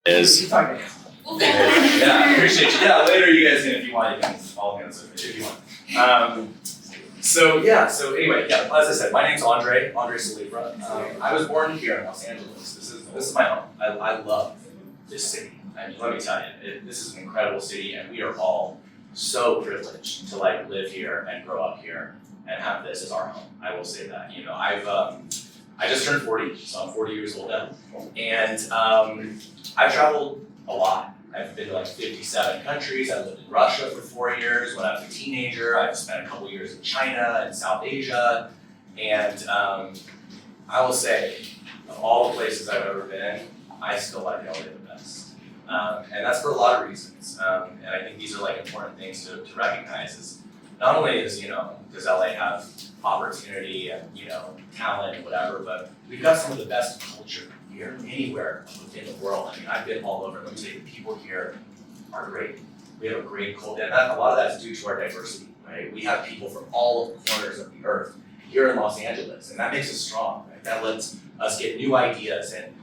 is. Yeah, I appreciate you. Yeah, later you guys can, if you want, you can follow me on social media if you want. So anyway, as I said, my name's Andrej Selivra. I was born here in Los Angeles. This is my home. I love this city. I mean, let me tell you, this is an incredible city, and we are all so privileged to like live here and grow up here and have this as our home. I will say that. You know, I just turned 40, so I'm 40 years old now, and I've traveled a lot. I've been to like 57 countries. I lived in Russia for 4 years. When I was a teenager, I've spent a couple years in China and South Asia. And I will say, of all the places I've ever been, I still like LA the best. And that's for a lot of reasons. And I think these are like important things to recognize is not only is, does LA have opportunity and, talent and whatever, but we've got some of the best culture here anywhere in the world. I mean, I've been all over. Let me tell you, the people here are great. We have a great culture, and a lot of that is due to our diversity, right? We have people from all of the corners of the earth here in Los Angeles, and that makes us strong, right? That lets us get new ideas and,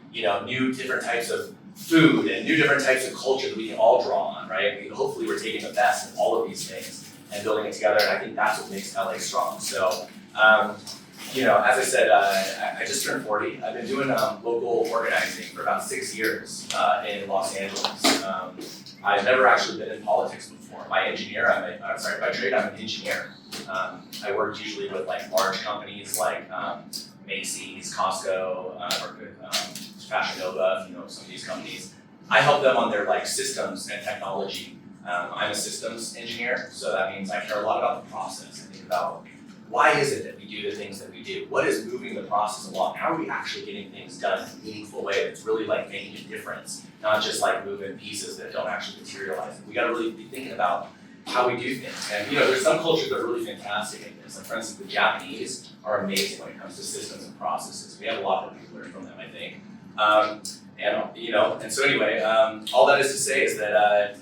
new different types of food and new different types of culture that we can all draw on, right? Hopefully we're taking the best of all of these things and building it together, and I think that's what makes LA strong. So, as I said, I just turned 40. I've been doing local organizing for about 6 years in Los Angeles. I've never actually been in politics before. By trade, I'm an engineer. I work usually with like large companies like Macy's, Costco, Fashion Nova, some of these companies. I help them on their like systems and technology. I'm a systems engineer, so that means I care a lot about the process. I think about why is it that we do the things that we do? What is moving the process along? How are we actually getting things done in a meaningful way that's really like making a difference, not just like moving pieces that don't actually materialize? We gotta really be thinking about how we do things. And there's some cultures that are really fantastic at this. Like for instance, the Japanese are amazing when it comes to systems and processes. We have a lot that we learn from them, I think. And so anyway, all that is to say is that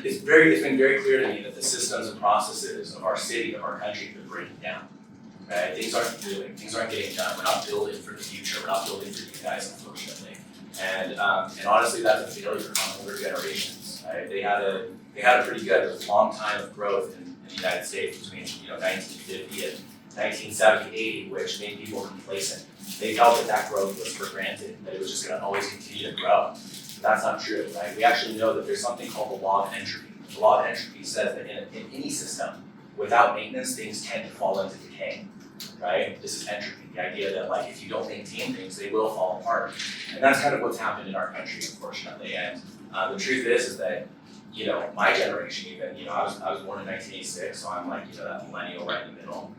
it's been very clear to me that the systems and processes of our city, of our country, have been breaking down. Right? Things aren't getting done. We're not building for the future. We're not building for you guys, unfortunately. And honestly, that's a failure on older generations. Right? They had a pretty good long time of growth in the United States between 1950 and 1970, 80, which made people complacent. They felt that growth was for granted, that it was just going to always continue to grow. That's not true, right? We actually know that there's something called the law of entropy. The law of entropy says that in any system, without maintenance, things tend to fall into decay, right? This is entropy, the idea that like if you don't maintain things, they will fall apart. And that's kind of what's happened in our country, unfortunately. And the truth is that, my generation even, I was born in 1986, so I'm like, that millennial right in the middle.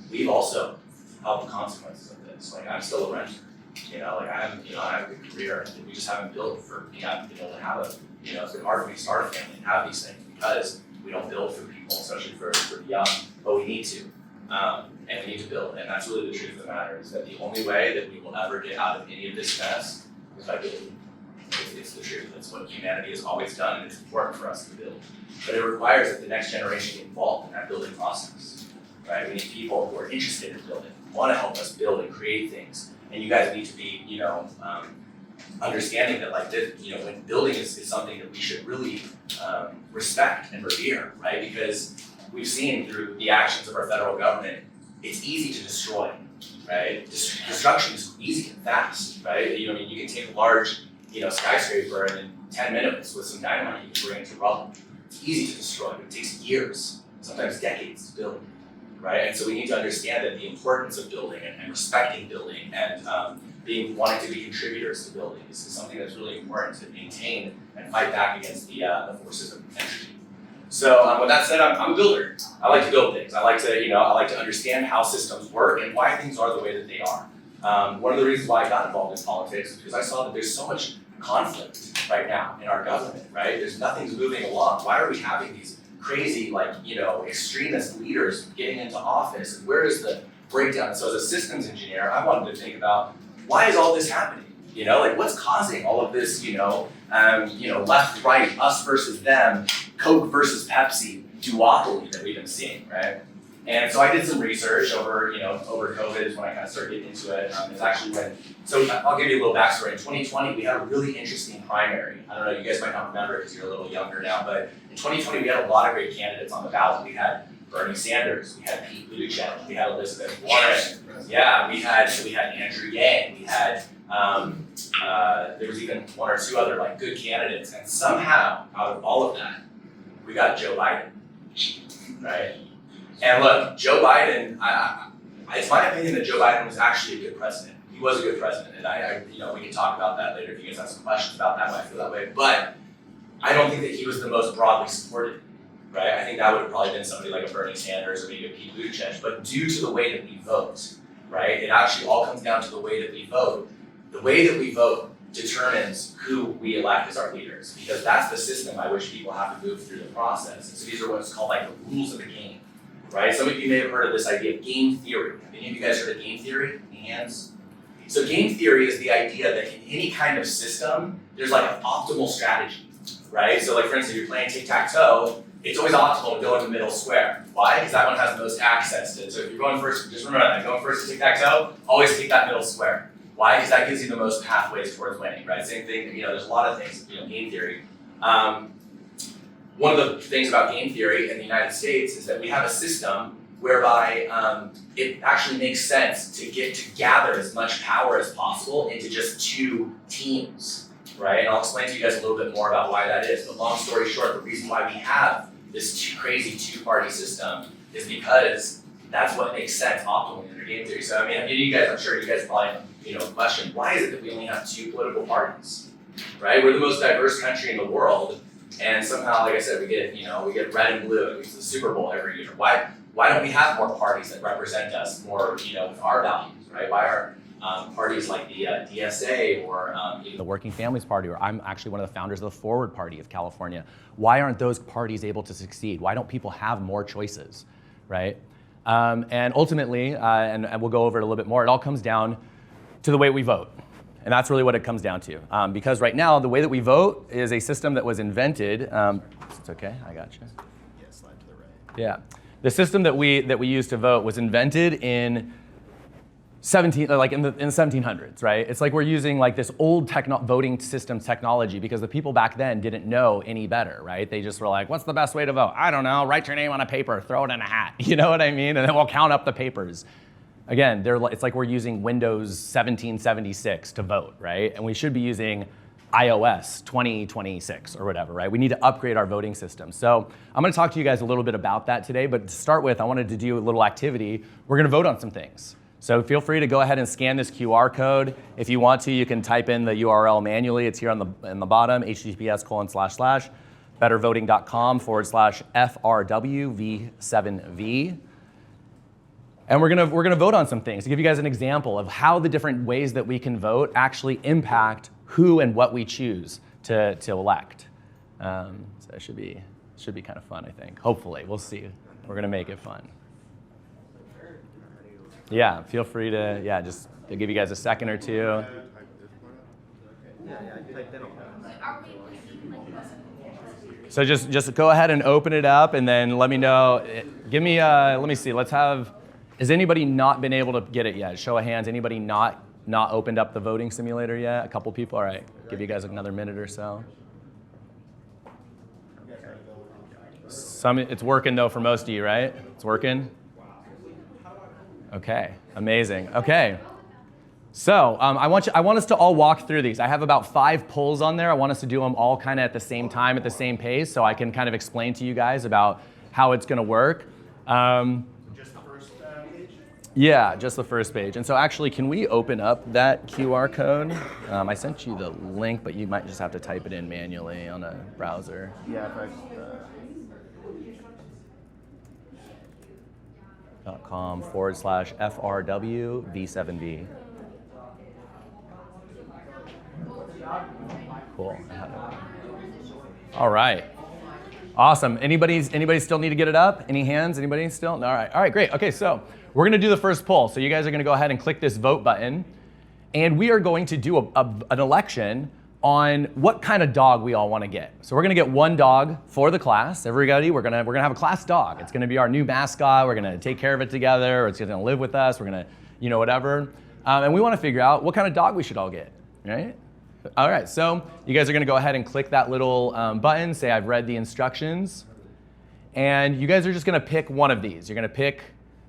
We've also felt the consequences of this. Like I'm still a renter. I have a good career, and we just haven't built we haven't been able to have it's been hard for me to start a family and have these things because we don't build for people, especially for the young, but we need to, and we need to build, and that's really the truth of the matter, is that the only way that we will ever get out of any of this mess is by building. It's the truth, that's what humanity has always done, and it's important for us to build, but it requires that the next generation get involved in that building process, right? We need people who are interested in building, want to help us build and create things. And you guys need to be, understanding that like this, when building is something that we should really respect and revere, right? Because we've seen through the actions of our federal government, it's easy to destroy, right? Destruction is easy and fast, right? You can take a large, skyscraper and in 10 minutes with some dynamite, you can bring it to rubble. It's easy to destroy, but it takes years, sometimes decades to build. Right? And so we need to understand that the importance of building and respecting building and wanting to be contributors to building is something that's really important to maintain and fight back against the forces of entropy. So with that said, I'm a builder. I like to build things. I like to understand how systems work and why things are the way that they are. One of the reasons why I got involved in politics is because I saw that there's so much conflict right now in our government. Right? Nothing's moving along. Why are we having these crazy, extremist leaders getting into office, and where is the breakdown? So as a systems engineer, I wanted to think about why is all this happening? What's causing all of this, left, right, us versus them, Coke versus Pepsi duopoly that we've been seeing, right? And so I did some research over COVID is when I kind of started getting into it. It's actually so I'll give you a little backstory. In 2020, we had a really interesting primary. I don't know, you guys might not remember because you're a little younger now, but in 2020, we had a lot of great candidates on the ballot. We had Bernie Sanders, we had Pete Buttigieg, we had Elizabeth Warren, yeah, we had Andrew Yang, we had there was even one or two other like good candidates, and somehow out of all of that, we got Joe Biden, right? And look, Joe Biden, it's my opinion that Joe Biden was actually a good president. He was a good president, and we can talk about that later if you guys have some questions about that, why I feel that way. But I don't think that he was the most broadly supported, right? I think that would have probably been somebody like a Bernie Sanders or maybe a Pete Buttigieg. But due to the way that we vote, right, it actually all comes down to the way that we vote. The way that we vote determines who we elect as our leaders, because that's the system by which people have to move through the process. And so these are what's called like the rules of the game, right? Some of you may have heard of this idea of game theory. Have any of you guys heard of game theory? Any hands? So game theory is the idea that in any kind of system, there's like an optimal strategy, right? So like for instance, if you're playing tic-tac-toe, it's always optimal to go in the middle square. Why? Because that one has the most access to it. So if you're going first, just remember that, going first to tic-tac-toe, always take that middle square. Why? Because that gives you the most pathways towards winning, right? Same thing, there's a lot of things, game theory. One of the things about game theory in the United States is that we have a system whereby it actually makes sense to gather as much power as possible into just two teams, right? And I'll explain to you guys a little bit more about why that is. But long story short, the reason why we have this crazy two-party system is because that's what makes sense optimally under game theory. So I mean, I'm sure you guys probably question, why is it that we only have two political parties, right? We're the most diverse country in the world, and somehow, like I said, we get red and blue. It's the Super Bowl every year. Why don't we have more parties that represent us more, with our values, right? Why are parties like the DSA or the Working Families Party, or I'm actually one of the founders of the Forward Party of California. Why aren't those parties able to succeed? Why don't people have more choices, right? And ultimately, and we'll go over it a little bit more, it all comes down to the way we vote. And that's really what it comes down to. Because right now, the way that we vote is a system that was invented. It's okay, I got you. Yeah, slide to the right. Yeah. The system that we use to vote was invented in in the 1700s, right? It's like we're using like this old voting system technology because the people back then didn't know any better, right? They just were like, what's the best way to vote? I don't know, write your name on a paper, throw it in a hat, you know what I mean? And then we'll count up the papers. Again, it's like we're using Windows 1776 to vote, right? And we should be using iOS 2026 or whatever, right? We need to upgrade our voting system. So I'm gonna talk to you guys a little bit about that today, but to start with, I wanted to do a little activity. We're gonna vote on some things. So feel free to go ahead and scan this QR code. If you want to, you can type in the URL manually. It's here in the bottom, https://bettervoting.com/FRWV7V. And we're gonna vote on some things to give you guys an example of how the different ways that we can vote actually impact who and what we choose to elect. So it should be kind of fun, I think. Hopefully, we'll see. We're gonna make it fun. Yeah, feel free to, just to give you guys a second or two. So just go ahead and open it up and then let me know. Let me see, has anybody not been able to get it yet? Show of hands, anybody not opened up the voting simulator yet? A couple people, all right. Give you guys another minute or so. It's working though for most of you, right? It's working? Okay, amazing. Okay, so I want us to all walk through these. I have about 5 polls on there. I want us to do them all kind of at the same time, at the same pace, so I can kind of explain to you guys about how it's going to work. Just the first page? Yeah, just the first page. And so actually, can we open up that QR code? I sent you the link, but you might just have to type it in manually on a browser. Yeah, .com/FRWV7V. Cool. All right. Awesome. Anybody still need to get it up? Any hands? Anybody still? All right, great. Okay, so we're gonna do the first poll. So you guys are gonna go ahead and click this vote button, and we are going to do an election on what kind of dog we all want to get. So we're going to get one dog for the class. Everybody, we're going to have a class dog. It's going to be our new mascot. We're going to take care of it together. It's going to live with us. We're going to, whatever. And we want to figure out what kind of dog we should all get, right? All right, so you guys are going to go ahead and click that little button, say I've read the instructions. And you guys are just going to pick one of these. You're going to pick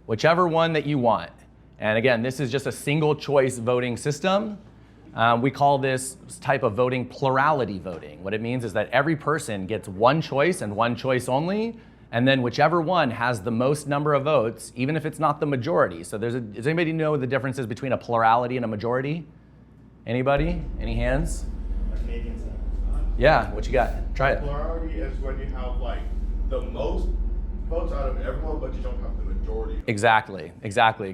whichever one that you want. And again, this is just a single choice voting system. We call this type of voting plurality voting. What it means is that every person gets one choice and one choice only, and then whichever one has the most number of votes, even if it's not the majority. So does anybody know the differences between a plurality and a majority? Anybody? Any hands? Canadians. Yeah, what you got? Try it. Plurality is when you have like the most votes out of everyone, but you don't have the majority. Exactly.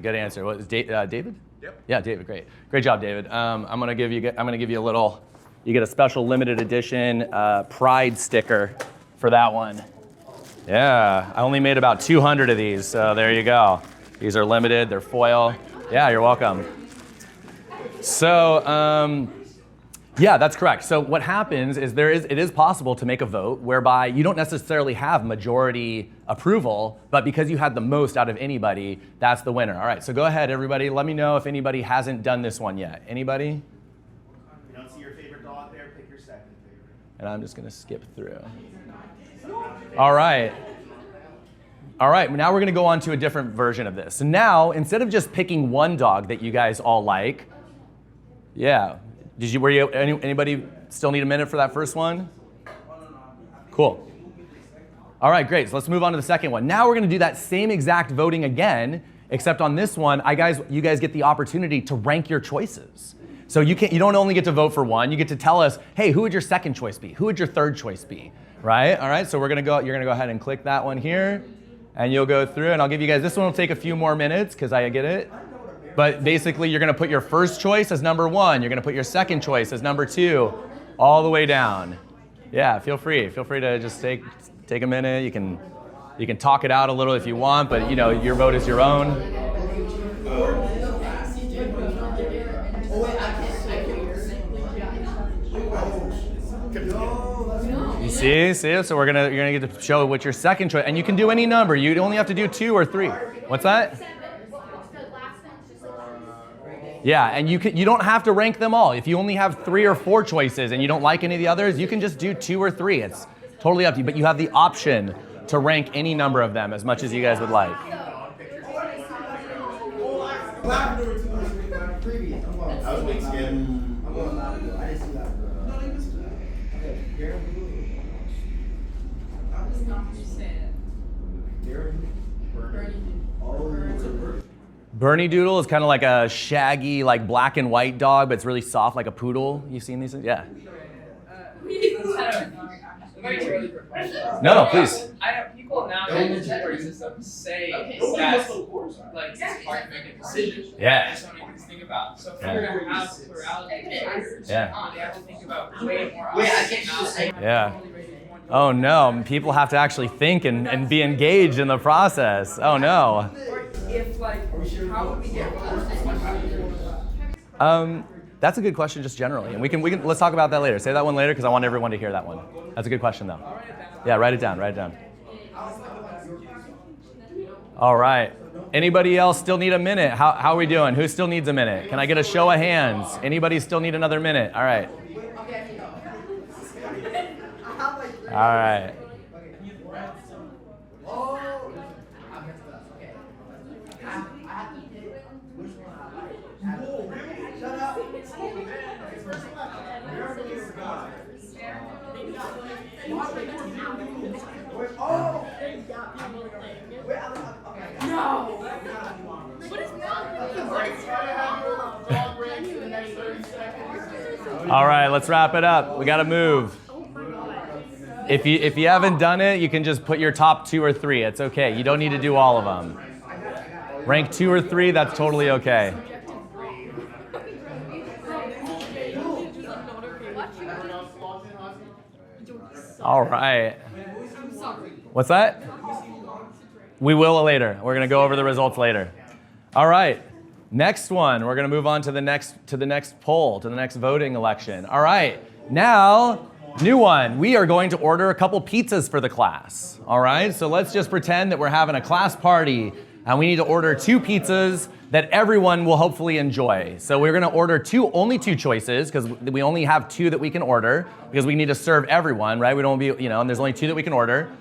Good answer. What is David? Yep. Yeah, David. Great job, David. I'm gonna give you a little. You get a special limited edition Pride sticker for that one. Yeah, I only made about 200 of these, so there you go. These are limited. They're foil. Yeah, you're welcome. So. Yeah, that's correct. So what happens is it is possible to make a vote whereby you don't necessarily have majority approval, but because you had the most out of anybody, that's the winner. All right, so go ahead, everybody. Let me know if anybody hasn't done this one yet. Anybody? If you don't see your favorite dog there, pick your second favorite. And I'm just going to skip through. All right. Now we're going to go on to a different version of this. So now, instead of just picking one dog that you guys all like, yeah. Anybody still need a minute for that first one? Cool. All right, great. So let's move on to the second one. Now we're going to do that same exact voting again, except on this one, you guys get the opportunity to rank your choices. So you don't only get to vote for one. You get to tell us, hey, who would your second choice be? Who would your third choice be? Right? All right. So you're going to go ahead and click that one here, and you'll go through. And I'll give you guys. This one will take a few more minutes because I get it. But basically, you're going to put your first choice as number 1. You're going to put your second choice as number 2, all the way down. Yeah, feel free. Feel free to just take a minute. You can talk it out a little if you want, but your vote is your own. You see? So you're gonna get to show what your second choice, and you can do any number. You only have to do 2 or 3. What's that? Yeah, and you don't have to rank them all. If you only have 3 or 4 choices and you don't like any of the others, you can just do 2 or 3. It's totally up to you, but you have the option to rank any number of them as much as you guys would like. Bernie Doodle is kind of like a shaggy, like black and white dog, but it's really soft, like a poodle. You've seen these things? Yeah. No, please. I know people now in the voting system say that like it's hard to make a decision. Yeah. That's something to think about. So if you're gonna have plurality of voters, they have to think about way more options. Yeah. Oh no, people have to actually think and be engaged in the process. Oh no. If how would we get That's a good question just generally. And we can let's talk about that later. Say that one later because I want everyone to hear that one. That's a good question though. Yeah, write it down. All right. Anybody else still need a minute? How are we doing? Who still needs a minute? Can I get a show of hands? Anybody still need another minute? All right. All right. All right, let's wrap it up. We got to move. If you haven't done it, you can just put your top 2 or 3. It's okay. You don't need to do all of them. Rank 2 or 3, that's totally okay. All right. What's that? We will later. We're going to go over the results later. All right. Next one. We're going to move on to the next poll, to the next voting election. All right. Now, new one. We are going to order a couple pizzas for the class. All right, so let's just pretend that we're having a class party and we need to order 2 pizzas that everyone will hopefully enjoy. So we're gonna order only two choices, because we only have 2 that we can order, because we need to serve everyone, right? We don't want to be, and there's only 2 that we can order.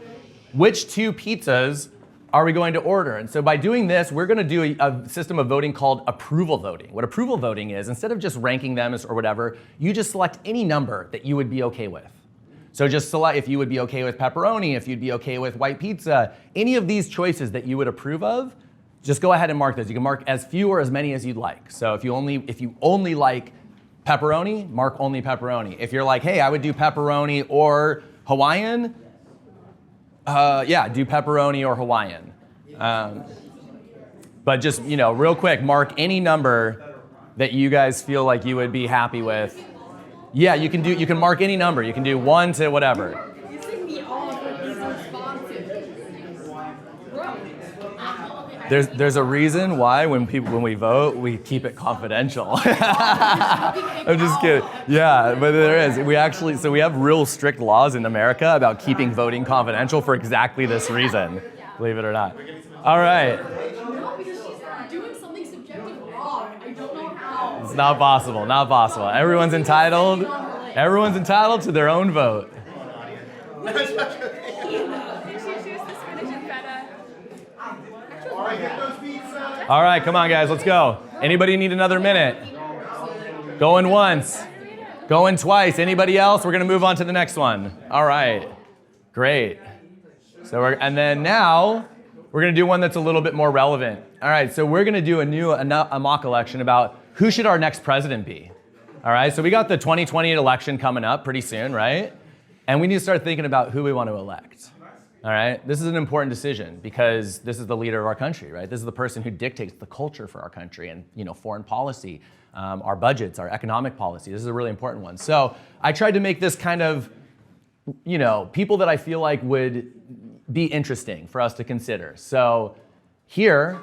Which 2 pizzas are we going to order? And so by doing this, we're gonna do a system of voting called approval voting. What approval voting is, instead of just ranking them or whatever, you just select any number that you would be okay with. So just select if you would be okay with pepperoni, if you'd be okay with white pizza, any of these choices that you would approve of, just go ahead and mark those. You can mark as few or as many as you'd like. So if you only like pepperoni, mark only pepperoni. If you're like, hey, I would do pepperoni or Hawaiian, do pepperoni or Hawaiian. But just, real quick, mark any number that you guys feel like you would be happy with. Yeah, you can mark any number. You can do 1 to whatever. There's a reason why when we vote, we keep it confidential. I'm just kidding. Yeah, but there is. We have real strict laws in America about keeping voting confidential for exactly this reason, believe it or not. All right. No, because she's doing something subjective wrong. I don't know how. It's not possible. Everyone's entitled to their own vote. All right, come on, guys, let's go. Anybody need another minute? Going once, going twice. Anybody else? We're gonna move on to the next one. All right, great. And then now we're gonna do one that's a little bit more relevant. All right, so we're gonna do a mock election about who should our next president be. All right, so we got the 2020 election coming up pretty soon, right? And we need to start thinking about who we want to elect. All right, this is an important decision because this is the leader of our country, right? This is the person who dictates the culture for our country and foreign policy, our budgets, our economic policy. This is a really important one. So I tried to make this kind of, people that I feel like would be interesting for us to consider. So here,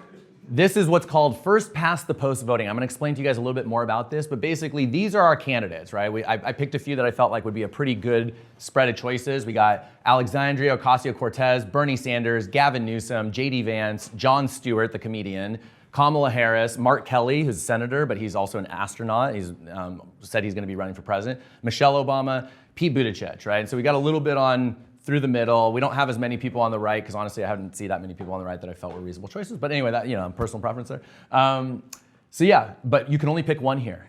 this is what's called first past the post voting. I'm gonna explain to you guys a little bit more about this, but basically these are our candidates, right? I picked a few that I felt like would be a pretty good spread of choices. We got Alexandria Ocasio-Cortez, Bernie Sanders, Gavin Newsom, J.D. Vance, Jon Stewart, the comedian, Kamala Harris, Mark Kelly, who's a senator, but he's also an astronaut. He's said he's gonna be running for president, Michelle Obama, Pete Buttigieg, right? And so we got a little bit on through the middle. We don't have as many people on the right, because honestly, I haven't seen that many people on the right that I felt were reasonable choices. But anyway, that, personal preference there. So yeah, but you can only pick one here.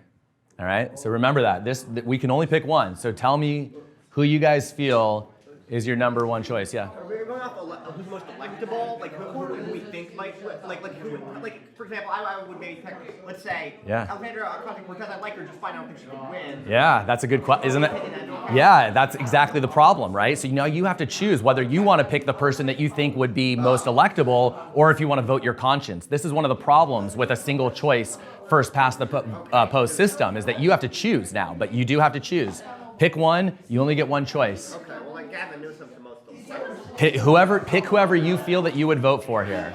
All right, so remember that. We can only pick one. So tell me who you guys feel is your number one choice. Yeah. Are we going off who's most electable? Like who we think might for example, I would maybe pick, let's say, Alexandria Ocasio-Cortez. I like her, just fine. I don't think she can win. Yeah, that's a good question, isn't it? Yeah, that's exactly the problem, right? So now you have to choose whether you want to pick the person that you think would be most electable, or if you want to vote your conscience. This is one of the problems with a single choice first past the post system, is that you have to choose now, but you do have to choose. Pick one, you only get one choice. Okay, well, like Gavin Newsom the most electable. Pick whoever you feel that you would vote for here.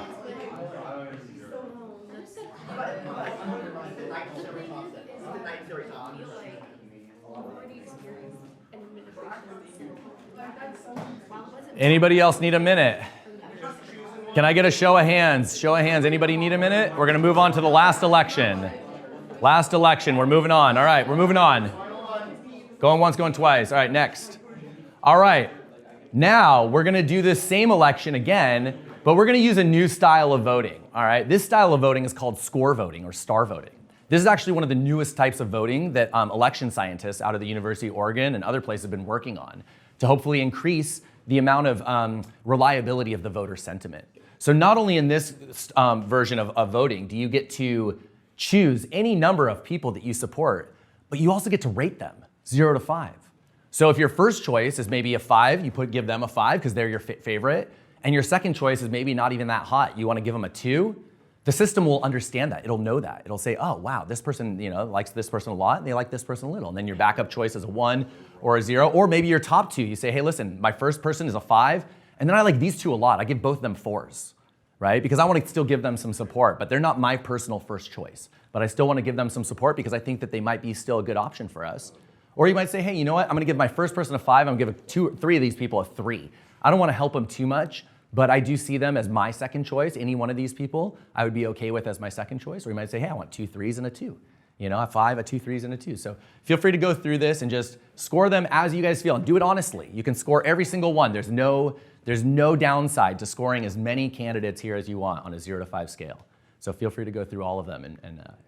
Anybody else need a minute? Can I get a show of hands? Show of hands. Anybody need a minute? We're going to move on to the last election. Last election. We're moving on. All right, we're moving on. Going once, going twice. All right, next. All right. Now we're going to do this same election again, but we're going to use a new style of voting. All right. This style of voting is called score voting or star voting. This is actually one of the newest types of voting that election scientists out of the University of Oregon and other places have been working on to hopefully increase the amount of reliability of the voter sentiment. So not only in this version of voting do you get to choose any number of people that you support, but you also get to rate them 0 to 5. So if your first choice is maybe a 5, you give them a 5 because they're your favorite, and your second choice is maybe not even that hot, you want to give them a 2, the system will understand that. It'll know that. It'll say, oh, wow, this person likes this person a lot, and they like this person a little. And then your backup choice is a 1 or a 0, or maybe your top 2. You say, hey, listen, my first person is a 5, and then I like these 2 a lot. I give both of them 4s, right? Because I want to still give them some support, but they're not my personal first choice. But I still want to give them some support because I think that they might be still a good option for us. Or you might say, hey, you know what? I'm gonna give my first person a 5, I'm gonna give 3 of these people a 3. I don't wanna help them too much, but I do see them as my second choice. Any one of these people I would be okay with as my second choice. Or you might say, hey, I want 2 3s and a 2. You know, a 5, a 2 3s, and a 2. So feel free to go through this and just score them as you guys feel, and do it honestly. You can score every single one. There's no downside to scoring as many candidates here as you want on a 0 to 5 scale. So feel free to go through all of them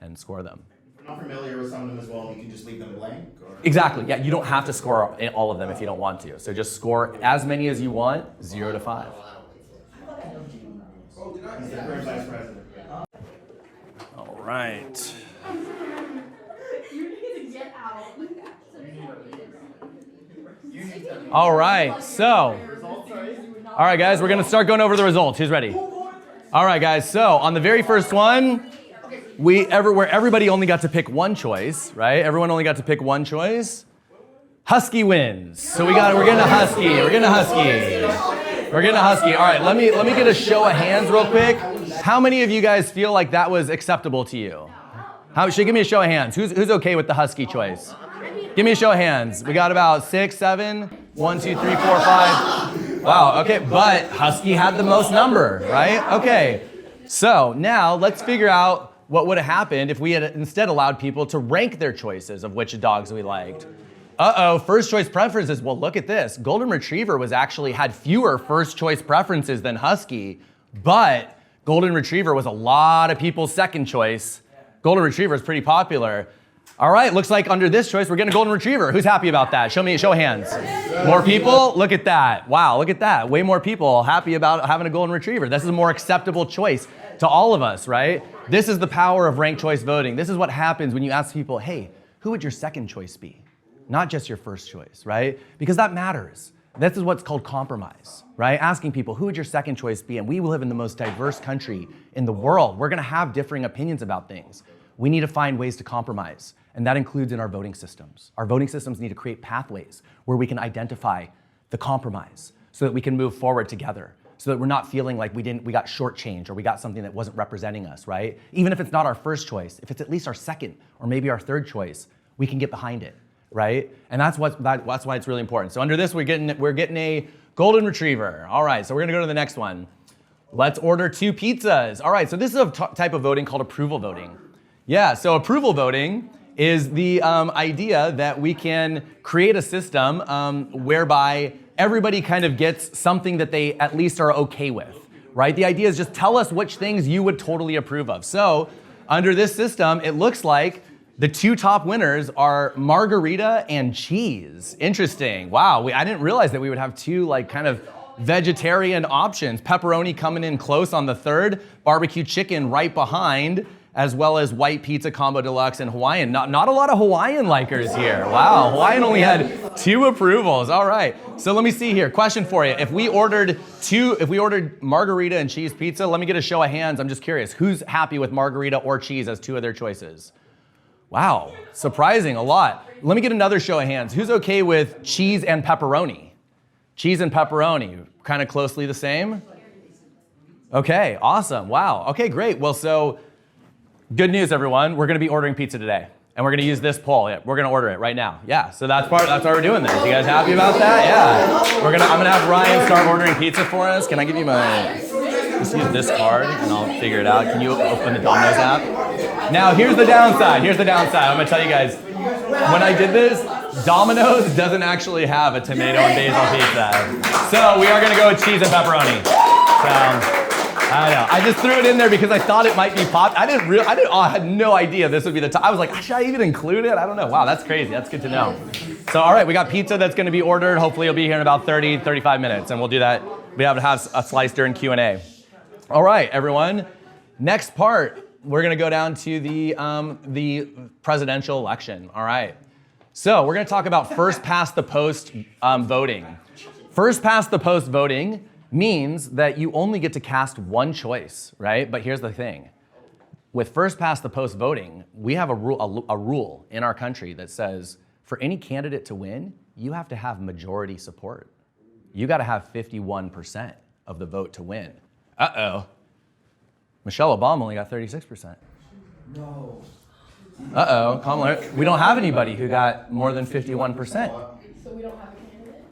and score them. If we're not familiar with some of them as well, you can just leave them blank? Or? Exactly, yeah, you don't have to score all of them if you don't want to. So just score as many as you want, 0 to 5. He's the current vice president. All right. You need to get out. All right, so, all right, guys, we're gonna start going over the results. Who's ready? All right, guys, so on the very first one, where everybody only got to pick one choice, right? Everyone only got to pick one choice. Husky wins. So we're getting a Husky. We're getting a Husky. All right, let me get a show of hands real quick. How many of you guys feel like that was acceptable to you? Give me a show of hands. Who's okay with the Husky choice? Give me a show of hands. We got about 6, 7, 1, 2, 3, 4, 5. Wow, okay, but Husky had the most number, right? Okay, so now let's figure out what would have happened if we had instead allowed people to rank their choices of which dogs we liked. First choice preferences. Well, look at this. Golden Retriever had fewer first choice preferences than Husky, but Golden Retriever was a lot of people's second choice. Golden Retriever is pretty popular. All right, looks like under this choice, we're getting a Golden Retriever. Who's happy about that? Show of hands. More people? Look at that. Wow, look at that. Way more people happy about having a Golden Retriever. This is a more acceptable choice to all of us, right? This is the power of ranked choice voting. This is what happens when you ask people, hey, who would your second choice be? Not just your first choice, right? Because that matters. This is what's called compromise, right? Asking people, who would your second choice be? And we live in the most diverse country in the world. We're gonna have differing opinions about things. We need to find ways to compromise, and that includes in our voting systems. Our voting systems need to create pathways where we can identify the compromise so that we can move forward together, so that we're not feeling like we got shortchanged or we got something that wasn't representing us, right? Even if it's not our first choice, if it's at least our second or maybe our third choice, we can get behind it, right? And that's why it's really important. So under this, we're getting a Golden Retriever. All right, so we're gonna go to the next one. Let's order 2 pizzas. All right, so this is a type of voting called approval voting. Yeah, so approval voting is the idea that we can create a system whereby everybody kind of gets something that they at least are okay with, right? The idea is just tell us which things you would totally approve of. So under this system, it looks like the 2 top winners are margarita and cheese. Interesting. Wow, I didn't realize that we would have 2 like kind of vegetarian options. Pepperoni coming in close on the 3rd, barbecue chicken right behind, as well as white pizza combo deluxe and Hawaiian. Not a lot of Hawaiian likers here. Wow, Hawaiian only had 2 approvals. All right, so let me see here. Question for you. If we ordered margarita and cheese pizza, let me get a show of hands. I'm just curious, who's happy with margarita or cheese as 2 of their choices? Wow, surprising, a lot. Let me get another show of hands. Who's okay with cheese and pepperoni? Cheese and pepperoni, kind of closely the same? Okay, awesome, wow. Okay, great, well, so good news, everyone. We're gonna be ordering pizza today, and we're gonna use this poll. Yeah, we're gonna order it right now. Yeah, so that's why we're doing this. You guys happy about that? Yeah. I'm gonna have Ryan start ordering pizza for us. Can I give you just use this card, and I'll figure it out. Can you open the Domino's app? Now, here's the downside. I'm gonna tell you guys, when I did this, Domino's doesn't actually have a tomato and basil pizza. So we are gonna go with cheese and pepperoni. I know. I just threw it in there because I thought it might be pop. I had no idea this would be the top. I was like, should I even include it? I don't know. Wow, that's crazy. That's good to know. So, all right, we got pizza that's going to be ordered. Hopefully, it'll be here in about 30, 35 minutes, and we'll do that. We have to have a slice during Q&A. All right, everyone. Next part, we're going to go down to the presidential election. All right. So, we're going to talk about first past the post voting. First past the post voting means that you only get to cast one choice, right? But here's the thing. With first past the post voting, we have a rule in our country that says for any candidate to win, you have to have majority support. You got to have 51% of the vote to win. Uh-oh. Michelle Obama only got 36%. No. Uh-oh, Kamala, we don't have anybody who got more than 51%. So we don't have a candidate?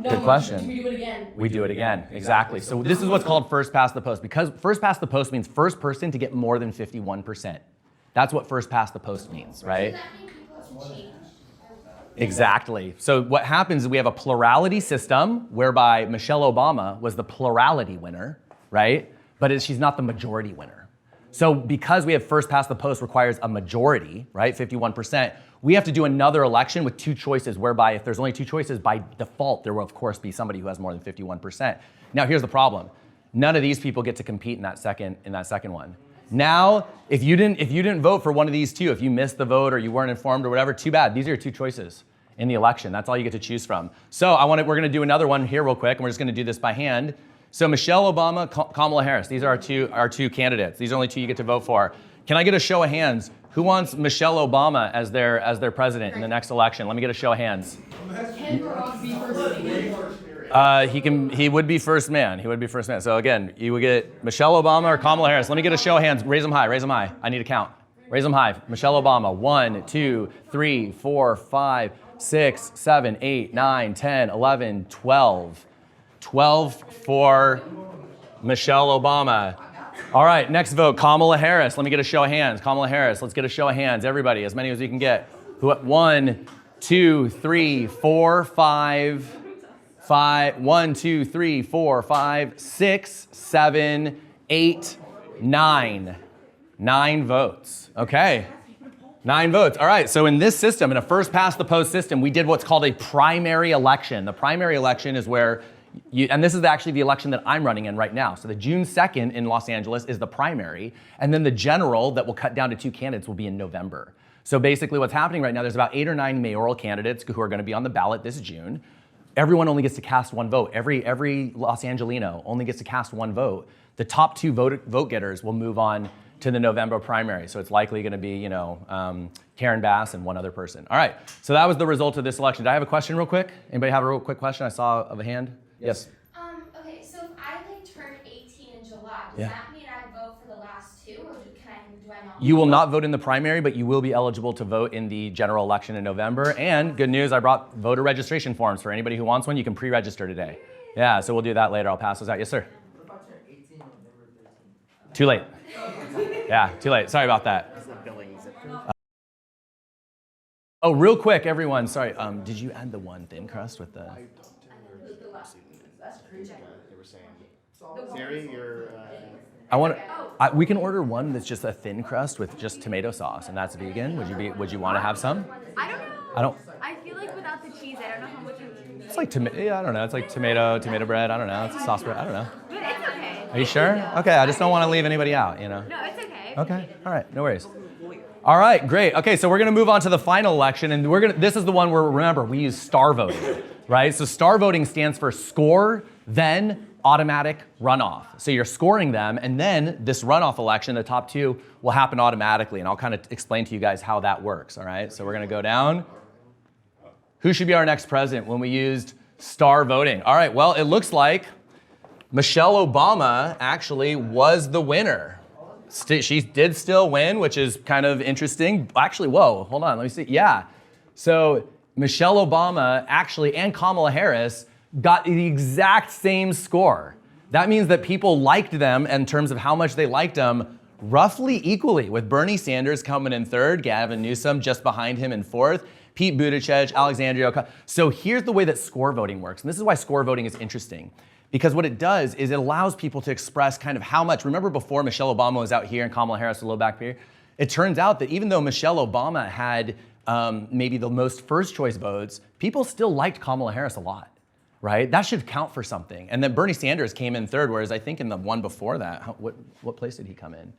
Good question. We do it again. We do it again, exactly. So this is what's called first past the post, because first past the post means first person to get more than 51%. That's what first past the post means, right? Does that mean people have to change? Exactly. So what happens is we have a plurality system whereby Michelle Obama was the plurality winner, right? But she's not the majority winner. So because we have first past the post requires a majority, right, 51%, we have to do another election with two choices, whereby if there's only two choices, by default, there will of course be somebody who has more than 51%. Now here's the problem. None of these people get to compete in that second one. Now, if you didn't vote for one of these two, if you missed the vote or you weren't informed or whatever, too bad. These are your two choices in the election. That's all you get to choose from. So we're going to do another one here real quick, and we're just going to do this by hand. So Michelle Obama, Kamala Harris. These are our two candidates. These are only two you get to vote for. Can I get a show of hands? Who wants Michelle Obama as their president in the next election? Let me get a show of hands. Can Barack be first? He would be first man. He would be first man. So again, you would get Michelle Obama or Kamala Harris. Let me get a show of hands. Raise them high. Raise them high. I need a count. Raise them high. Michelle Obama. 1, 2, 3, 4, 5, 6, 7, 8, 9, 10, 11, 12. 12 for Michelle Obama. All right, next vote, Kamala Harris. Let me get a show of hands. Kamala Harris. Let's get a show of hands. Everybody, as many as we can get. 1, 2, 3, 4, 5. 1, 2, 3, 4, 5, 6, 7, 8, 9. 9 votes. Okay. 9 votes. All right. So in this system, in a first past the post system, we did what's called a primary election. The primary election is where and this is actually the election that I'm running in right now. So the June 2nd in Los Angeles is the primary, and then the general that will cut down to 2 candidates will be in November. So basically what's happening right now, there's about 8 or 9 mayoral candidates who are going to be on the ballot this June. Everyone only gets to cast one vote. Every Los Angelino only gets to cast one vote. The top 2 vote getters will move on to the November primary. So it's likely going to be, Karen Bass and one other person. All right. So that was the result of this election. Did I have a question real quick? Anybody have a real quick question? I saw of a hand. Yes. Okay, so if I turn 18 in July, does that mean I vote for the last 2, or do I not? You will not vote in the primary, but you will be eligible to vote in the general election in November. And good news, I brought voter registration forms for anybody who wants one. You can pre-register today. Yeah, so we'll do that later. I'll pass those out. Yes, sir. What if I turn 18 on November 13th? Too late. Yeah, too late. Sorry about that. Oh, real quick, everyone. Sorry. Did you add the one thin crust with the? Siri, you're. We can order one that's just a thin crust with just tomato sauce, and that's vegan. Would you want to have some? I don't know. I feel like without the cheese, I don't know how much. It's like I don't know. It's like tomato bread. I don't know. It's sauce bread. I don't know. But it's okay. Are you sure? Okay. I just don't want to leave anybody out. No, it's okay. Okay. All right. No worries. All right. Great. Okay. So we're gonna move on to the final election, and this is the one where remember we use star voting, right? So star voting stands for score, then automatic runoff. So you're scoring them, and then this runoff election, the top 2, will happen automatically, and I'll kind of explain to you guys how that works, all right? So we're gonna go down. Who should be our next president when we used star voting? All right, well, it looks like Michelle Obama actually was the winner. She did still win, which is kind of interesting. Actually, whoa, hold on, let me see. Yeah, so Michelle Obama actually, and Kamala Harris, got the exact same score. That means that people liked them in terms of how much they liked them roughly equally, with Bernie Sanders coming in 3rd, Gavin Newsom just behind him in 4th, Pete Buttigieg, Alexandria Ocasio. So here's the way that score voting works, and this is why score voting is interesting. Because what it does is it allows people to express kind of how much, remember before Michelle Obama was out here and Kamala Harris a little back here? It turns out that even though Michelle Obama had maybe the most first choice votes, people still liked Kamala Harris a lot. Right? That should count for something. And then Bernie Sanders came in 3rd, whereas I think in the one before that, what place did he come in?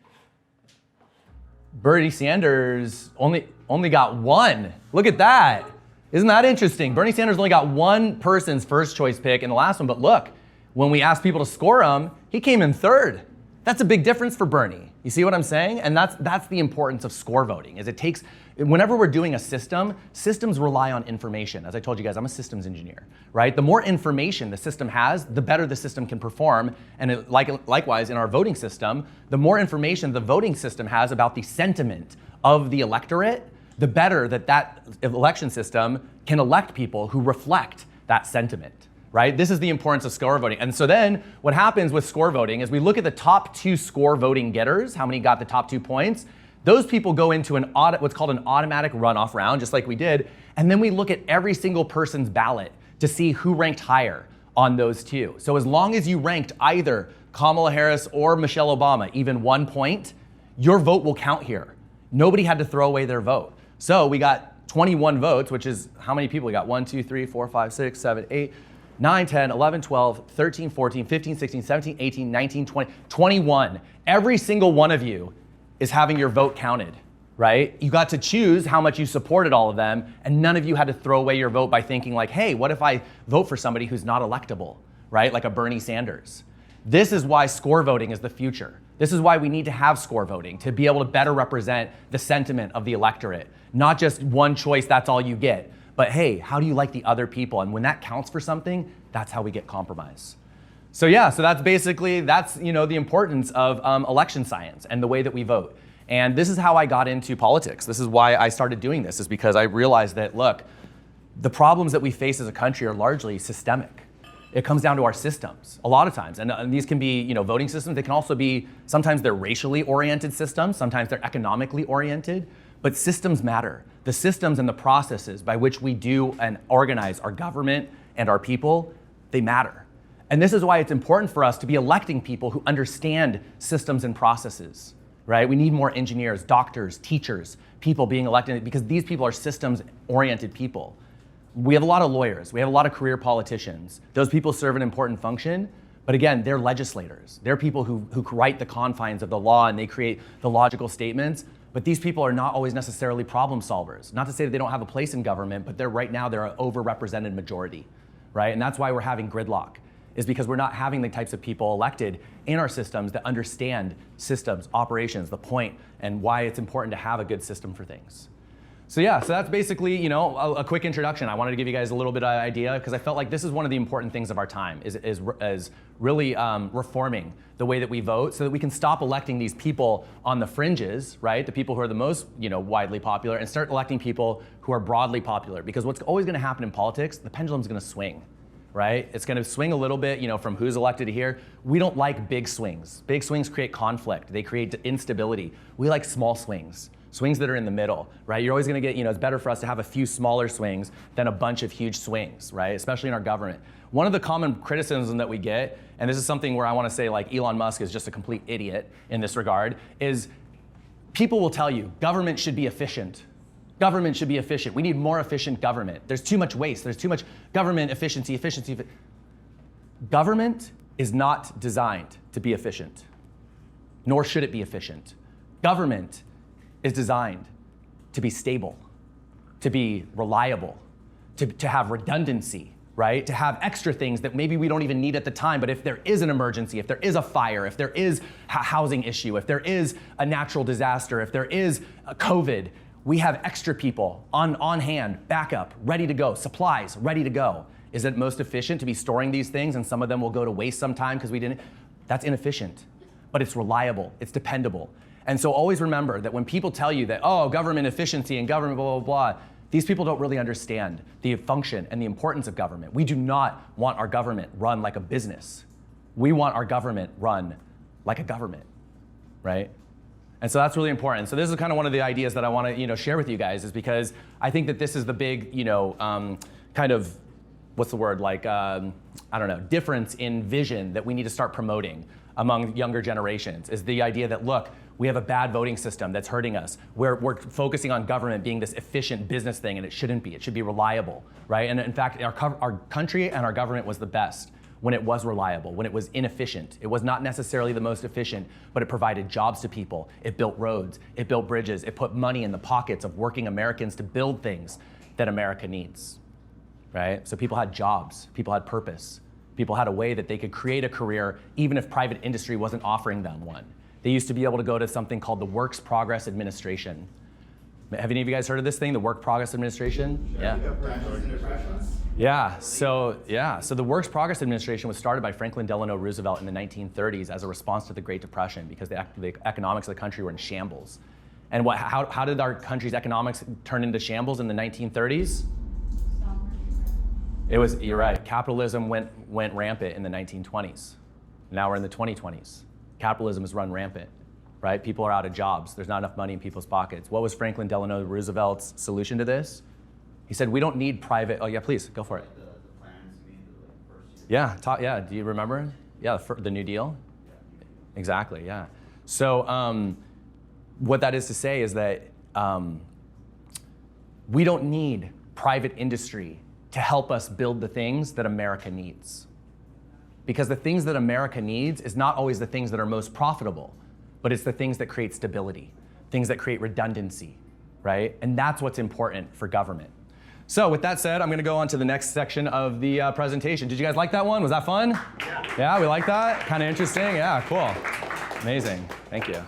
Bernie Sanders only got 1. Look at that. Isn't that interesting? Bernie Sanders only got 1 person's first choice pick in the last one, but look, when we asked people to score him, he came in 3rd. That's a big difference for Bernie. You see what I'm saying? And that's the importance of score voting, is it takes, whenever we're doing a system, systems rely on information. As I told you guys, I'm a systems engineer, right? The more information the system has, the better the system can perform. And likewise, in our voting system, the more information the voting system has about the sentiment of the electorate, the better that election system can elect people who reflect that sentiment, right? This is the importance of score voting. And so then what happens with score voting is we look at the top 2 score voting getters, how many got the top 2 points. Those people go into what's called an automatic runoff round, just like we did. And then we look at every single person's ballot to see who ranked higher on those 2. So as long as you ranked either Kamala Harris or Michelle Obama even 1 point, your vote will count here. Nobody had to throw away their vote. So we got 21 votes, which is how many people we got? 1, 2, 3, 4, 5, 6, 7, 8, 9, 10, 11, 12, 13, 14, 15, 16, 17, 18, 19, 20, 21. Every single one of you is having your vote counted, right? You got to choose how much you supported all of them, and none of you had to throw away your vote by thinking like, hey, what if I vote for somebody who's not electable, right? Like a Bernie Sanders. This is why score voting is the future. This is why we need to have score voting, to be able to better represent the sentiment of the electorate. Not just one choice, that's all you get. But hey, how do you like the other people? And when that counts for something, that's how we get compromise. So yeah, so that's basically, the importance of election science and the way that we vote. And this is how I got into politics. This is why I started doing this, is because I realized that, look, the problems that we face as a country are largely systemic. It comes down to our systems a lot of times. And these can be, voting systems. They can also be, sometimes they're racially oriented systems, sometimes they're economically oriented, but systems matter. The systems and the processes by which we do and organize our government and our people, they matter. And this is why it's important for us to be electing people who understand systems and processes, right? We need more engineers, doctors, teachers, people being elected, because these people are systems-oriented people. We have a lot of lawyers. We have a lot of career politicians. Those people serve an important function, but again, they're legislators. They're people who write the confines of the law and they create the logical statements, but these people are not always necessarily problem solvers. Not to say that they don't have a place in government, but right now they're an overrepresented majority, right? And that's why we're having gridlock, is because we're not having the types of people elected in our systems that understand systems, operations, the point, and why it's important to have a good system for things. So yeah, so that's basically, a quick introduction. I wanted to give you guys a little bit of idea because I felt like this is one of the important things of our time, is really reforming the way that we vote so that we can stop electing these people on the fringes, right? The people who are the most, widely popular, and start electing people who are broadly popular. Because what's always going to happen in politics, the pendulum's going to swing, right? It's going to swing a little bit, from who's elected to here. We don't like big swings. Big swings create conflict. They create instability. We like small swings. Swings that are in the middle, right? You're always gonna get, it's better for us to have a few smaller swings than a bunch of huge swings, right? Especially in our government. One of the common criticisms that we get, and this is something where I wanna say like Elon Musk is just a complete idiot in this regard, is people will tell you government should be efficient. Government should be efficient. We need more efficient government. There's too much waste. There's too much government efficiency. Government is not designed to be efficient, nor should it be efficient. Government is designed to be stable, to be reliable, to have redundancy, right? To have extra things that maybe we don't even need at the time, but if there is an emergency, if there is a fire, if there is a housing issue, if there is a natural disaster, if there is a COVID, we have extra people on hand, backup, ready to go, supplies, ready to go. Is it most efficient to be storing these things and some of them will go to waste sometime because we didn't? That's inefficient, but it's reliable, it's dependable. And so always remember that when people tell you that, oh, government efficiency and government blah, blah, blah, these people don't really understand the function and the importance of government. We do not want our government run like a business. We want our government run like a government, right? And so that's really important. So this is kind of one of the ideas that I want to share with you guys, is because I think that this is the big kind of, what's the word, like, difference in vision that we need to start promoting among younger generations, is the idea that, look, we have a bad voting system that's hurting us. We're focusing on government being this efficient business thing, and it shouldn't be. It should be reliable, right? And in fact, our country and our government was the best when it was reliable, when it was inefficient. It was not necessarily the most efficient, but it provided jobs to people. It built roads, it built bridges, it put money in the pockets of working Americans to build things that America needs, right? So people had jobs, people had purpose, people had a way that they could create a career even if private industry wasn't offering them one. They used to be able to go to something called the Works Progress Administration. Have any of you guys heard of this thing, the Work Progress Administration? Yeah. So the Works Progress Administration was started by Franklin Delano Roosevelt in the 1930s as a response to the Great Depression, because the economics of the country were in shambles. And how did our country's economics turn into shambles in the 1930s? You're right, capitalism went rampant in the 1920s. Now we're in the 2020s. Capitalism has run rampant, right? People are out of jobs. There's not enough money in people's pockets. What was Franklin Delano Roosevelt's solution to this? He said, we don't need private, oh yeah, please, go for it. The plans made the first year. Yeah, do you remember? Yeah, the New Deal? Exactly, yeah. So what that is to say is that we don't need private industry to help us build the things that America needs. Because the things that America needs is not always the things that are most profitable, but it's the things that create stability, things that create redundancy, right? And that's what's important for government. So with that said, I'm gonna go on to the next section of the presentation. Did you guys like that one? Was that fun? Yeah, we like that? Kind of interesting? Yeah, cool. Amazing, thank you.